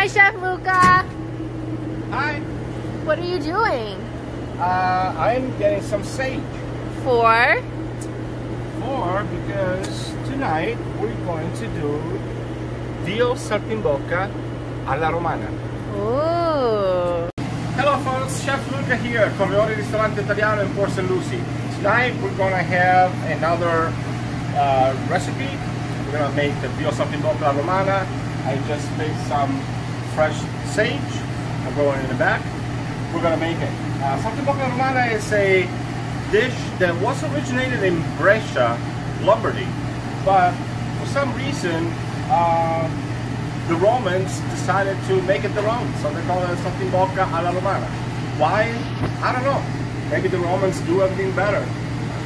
Hi, Chef Luca. Hi. What are you doing? I'm getting some sage. For? Because tonight we're going to do veal saltimbocca alla Romana. Ooh. Hello folks, Chef Luca here, Corleone Ristorante Italiano in Port St. Lucie. Tonight we're going to have another recipe. We're going to make the veal saltimbocca alla Romana. I just made some fresh sage. I'm going in the back. We're going to make it. Saltimbocca alla Romana is a dish that was originated in Brescia, Lombardy, but for some reason the Romans decided to make it their own, so they call it Saltimbocca alla Romana. Why? I don't know. Maybe the Romans do everything better.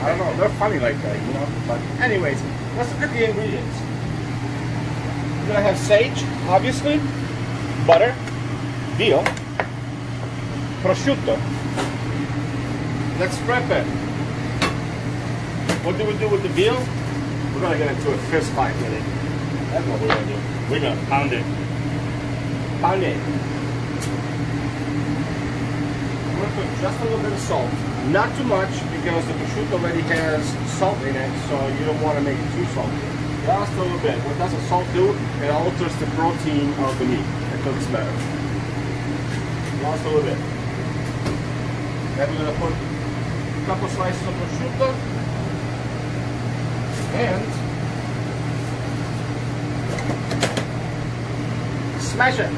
I don't know. They're funny like that, you know. But anyways, let's look at the ingredients. We're gonna have sage, obviously, butter, veal, prosciutto. Let's prep it. What do we do with the veal? We're gonna get into a fist fight with it. That's what we're gonna do. We're gonna pound it. Pound it. I'm gonna put just a little bit of salt. Not too much because the prosciutto already has salt in it, so you don't want to make it too salty. Just a little bit. What does the salt do? It alters the protein of the meat. It cooks better. Just a little bit. Then we're gonna put a couple slices of prosciutto and smash it.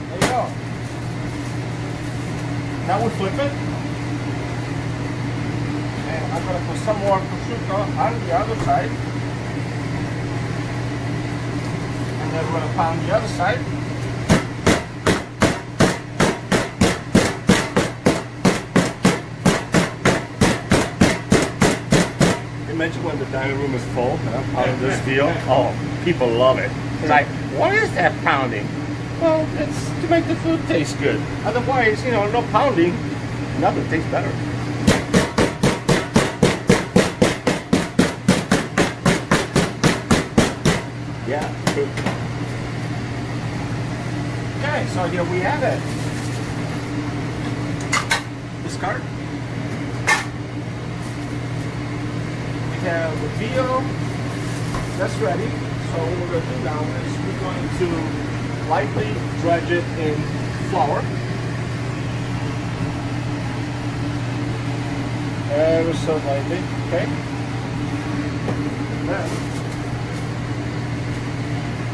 There you go. Now we flip it. And I'm going to put some more prosciutto on the other side. And then we're going to pound the other side. Imagine when the dining room is full and I'm pounding this veal. Oh, people love it. It's like, what is that pounding? Well, it's to make the food taste good. Otherwise, you know, no pounding, nothing tastes better. Yeah, good. Okay, so here we have it. Discard. We have the veal that's ready. So what we're going to do now is we're going to lightly dredge it in flour. Ever so lightly, okay? Then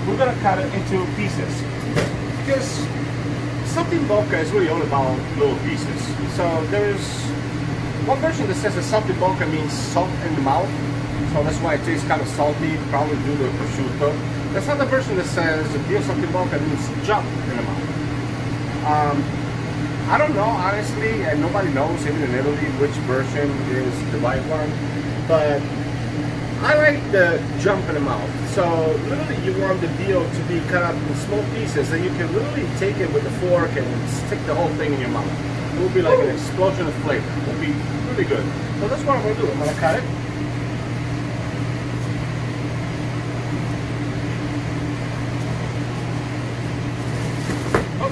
we're going to cut it into pieces because saltimbocca is really all about little pieces. So there's one version that says that saltimbocca means salt in the mouth, so that's why it tastes kind of salty, probably due to prosciutto. There's another version that says that veal saltimbocca means jump in the mouth. I don't know, honestly, and nobody knows, even in Italy, which version is the right one, but I like the jump in the mouth. So literally you want the veal to be cut up in small pieces that you can literally take it with a fork and stick the whole thing in your mouth. It will be like an explosion of flavor. It will be really good. So that's what I'm going to do. I'm going to cut it. Oh.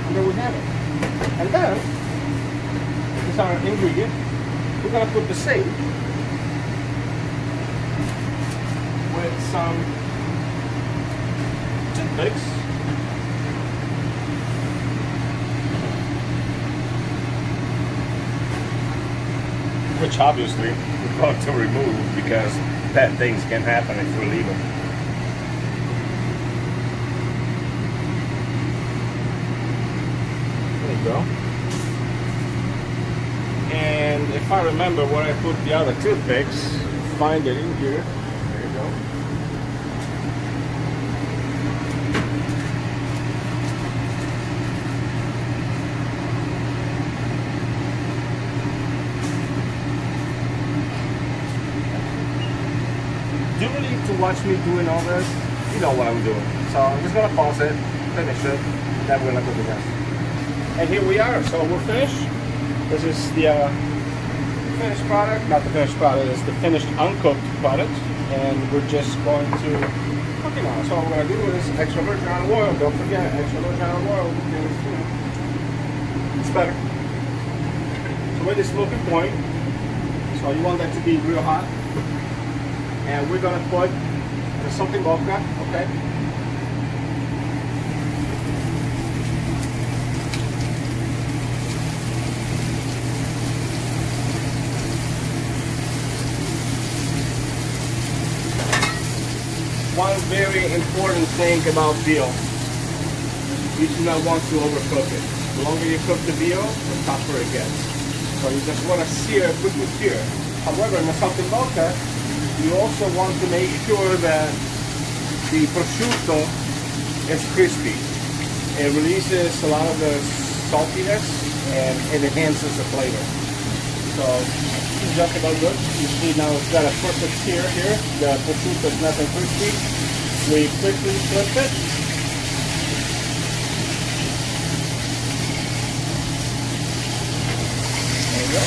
And there we have it. And then, this is our ingredient. We're going to put the sage with some toothpicks. Which obviously we're going to remove because bad things can happen if we leave them. There you go. And if I remember where I put the other toothpicks, find it in here. There you go. Do you really need to watch me doing all this? you know what I'm doing. So I'm just gonna pause it, finish it, then we're gonna do the rest. And here we are, so we're finished. This is the finished product, not the finished product, it's the finished uncooked product. And we're just going to cook it now. So what we're gonna do is extra virgin olive oil, don't forget, extra virgin olive oil, it's better. So with the smoking point, so you want that to be real hot. And we're gonna put the Saltimbocca, okay? One very important thing about veal, you do not want to overcook it. The longer you cook the veal, the tougher it gets. So you just want to sear, quickly sear. However, in the Saltimbocca, you also want to make sure that the prosciutto is crispy. It releases a lot of the saltiness and it enhances the flavor. So it's just about good. You see now it's got a perfect sear here. The prosciutto is nice and crispy. We quickly flip it. There you go.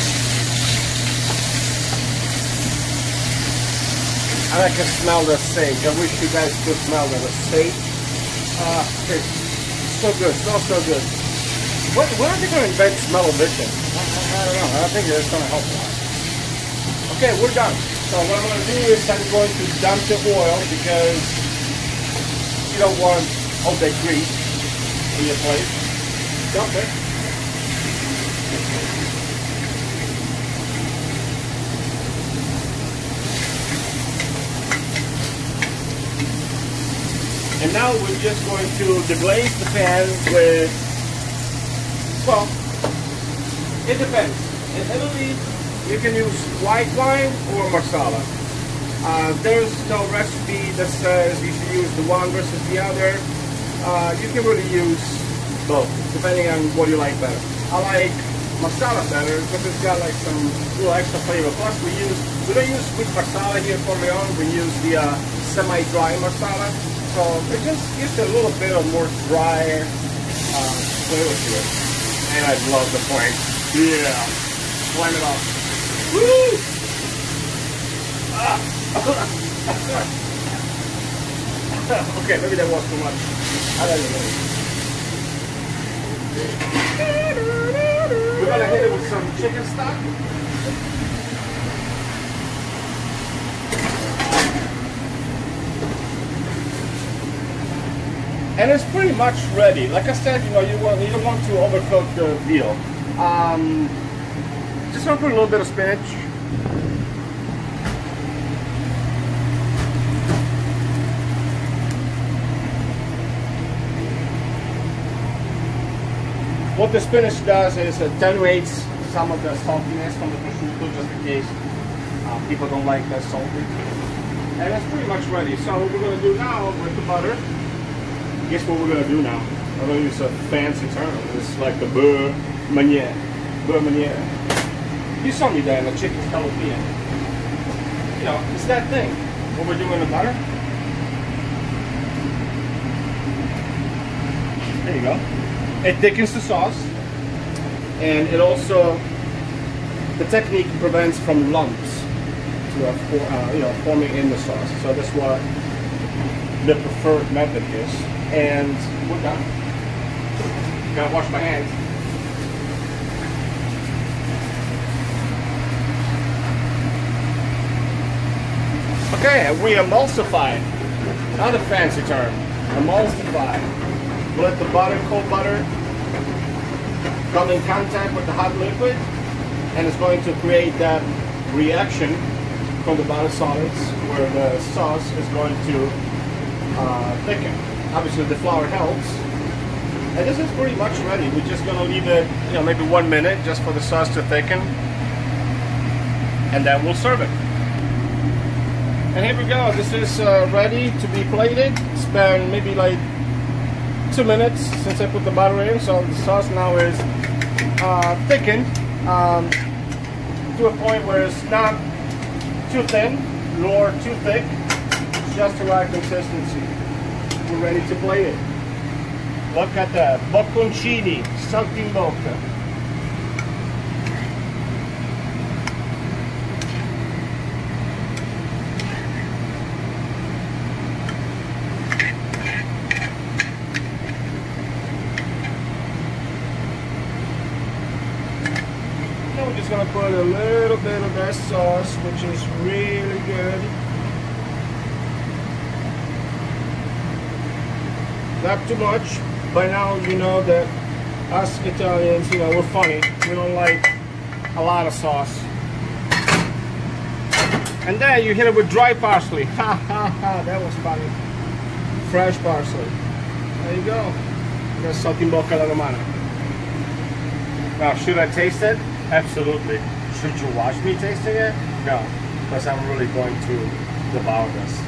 I can smell the sage. I wish you guys could smell the sage. It's so good, so good. When are they going to invent smell-o-vision? I don't know. I think it's going to help a lot. Okay, we're done. So what I'm going to do is I'm going to dump the oil because you don't want all that grease in your plate. Dump it. And now we're just going to deglaze the pan with, well, it depends. In Italy, you can use white wine or marsala. There's no recipe that says you should use the one versus the other. You can really use both, depending on what you like better. I like marsala better because it's got like some little extra flavor. Plus we don't use sweet marsala here for Leon, we use the semi-dry marsala. So it just gives it a little bit of more drier flavor to it. And I love the flame. Yeah. Flame it off. Woo! Okay, maybe that was too much. I don't know. We're gonna hit it with some chicken stock. And it's pretty much ready. Like I said, you don't want to overcook the veal. Just gonna put a little bit of spinach. What the spinach does is it attenuates some of the saltiness from the prosciutto, just in case people don't like that salty. And it's pretty much ready. So what we're gonna do now with the butter. Guess what we're gonna do now? I'm gonna use a fancy term. It's like the beurre manière. Beurre manière. You saw me there in the chicken scallopine. You know, it's that thing. What we're doing in the butter. There you go. It thickens the sauce, and it also, the technique prevents from lumps to forming in the sauce. So that's what the preferred method is. And we're done. Gotta wash my hands. Okay, we emulsified. Another fancy term. Emulsify. Let the butter, cold butter, come in contact with the hot liquid, and it's going to create that reaction from the butter solids where the sauce is going to thicken. Obviously the flour helps. And this is pretty much ready. We're just gonna leave it, maybe 1 minute just for the sauce to thicken. And then we'll serve it. And here we go. This is ready to be plated. It's been maybe like 2 minutes since I put the butter in, so the sauce now is thickened to a point where it's not too thin nor too thick. It's just the right consistency. we're ready to plate it. Look at the bocconcini, saltimbocca. We're just gonna put a little bit of that sauce, which is really good. Not too much. By now, you know that us Italians, you know, we're funny. We don't like a lot of sauce. And then you hit it with dry parsley. Ha ha ha! That was funny. Fresh parsley. There you go. That's Saltimbocca alla Romana. Now, should I taste it? Absolutely. Should you watch me tasting it? No, because I'm really going to devour this.